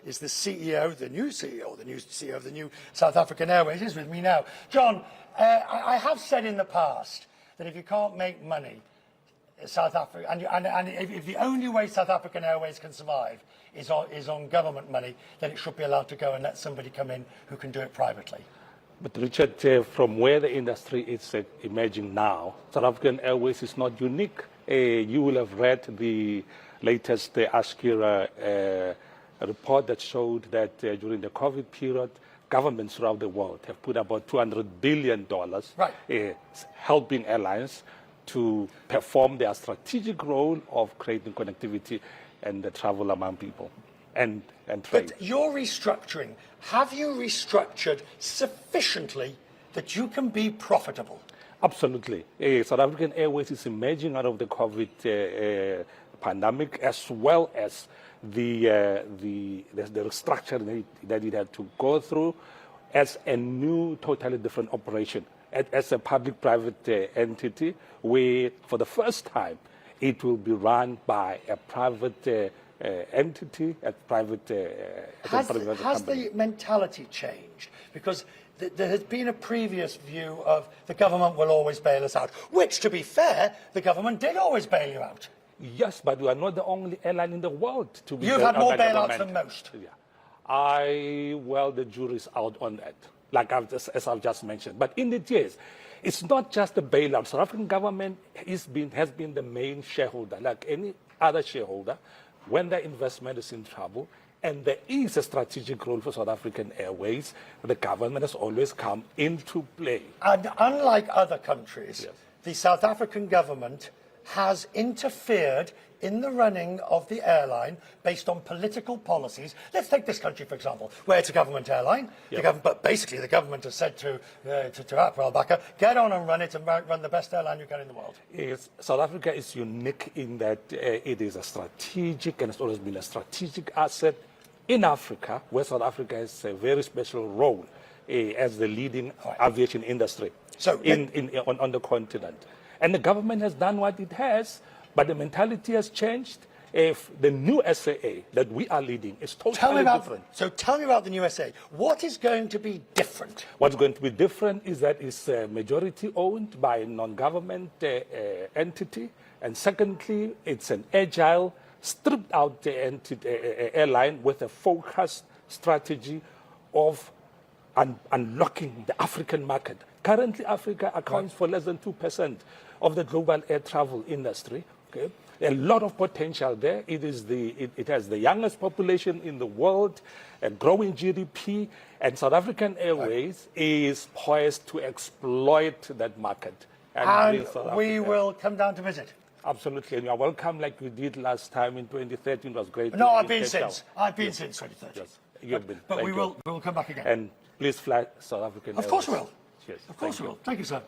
is the CEO, the new CEO of the new South African Airways, is with me now. John, I have said in the past that if you can't make money, South Africa, and if the only way South African Airways can survive is on government money, then it should be allowed to go and let somebody come in who can do it privately. But Richard, from where the industry is emerging now, South African Airways is not unique. You will have read the latest Ashkira report that showed that during the COVID period, governments throughout the world have put about $200 billion helping airlines to perform their strategic role of creating connectivity and travel among people and trade. But you're restructuring. Have you restructured sufficiently that you can be profitable? Absolutely. South African Airways is emerging out of the COVID pandemic, as well as the restructuring that it had to go through as a new, totally different operation. As a public-private entity, where for the first time it will be run by a private entity, a private company. Has the mentality changed? Because there has been a previous view of the government will always bail us out, which, to be fair, the government did always bail you out. Yes, but we are not the only airline in the world to be. You've had more bailouts than most. Yeah. Well, the jury's out on that, like as I've just mentioned. But in the case, it's not just the bailout. South African government has been the main shareholder, like any other shareholder, when their investment is in trouble, and there is a strategic role for South African Airways, the government has always come into play. And unlike other countries, the South African government has interfered in the running of the airline based on political policies. Let's take this country, for example, where it's a government airline. But basically, the government has said to Apral Bakker, get on and run it and run the best airline you can in the world. Yes, South Africa is unique in that it is a strategic, and it's always been a strategic asset in Africa, where South Africa has a very special role as the leading aviation industry on the continent. And the government has done what it has, but the mentality has changed. If the new SAA that we are leading is totally different. So tell me about the new SAA. What is going to be different? What's going to be different is that it's majority owned by a non-government entity. And secondly, it's an agile, stripped out airline with a focused strategy of unlocking the African market. Currently, Africa accounts for less than 2% of the global air travel industry. Okay? A lot of potential there. It has the youngest population in the world, a growing GDP, and South African Airways is poised to exploit that market. And we will come down to visit. Absolutely, and you are welcome, like we did last time in 2013. It was great. No, I've been since. I've been since 2013. Yes, you've been. But we will come back again. And please fly South African Airways. Of course we will. Yes. Of course we will. Thank you, sir.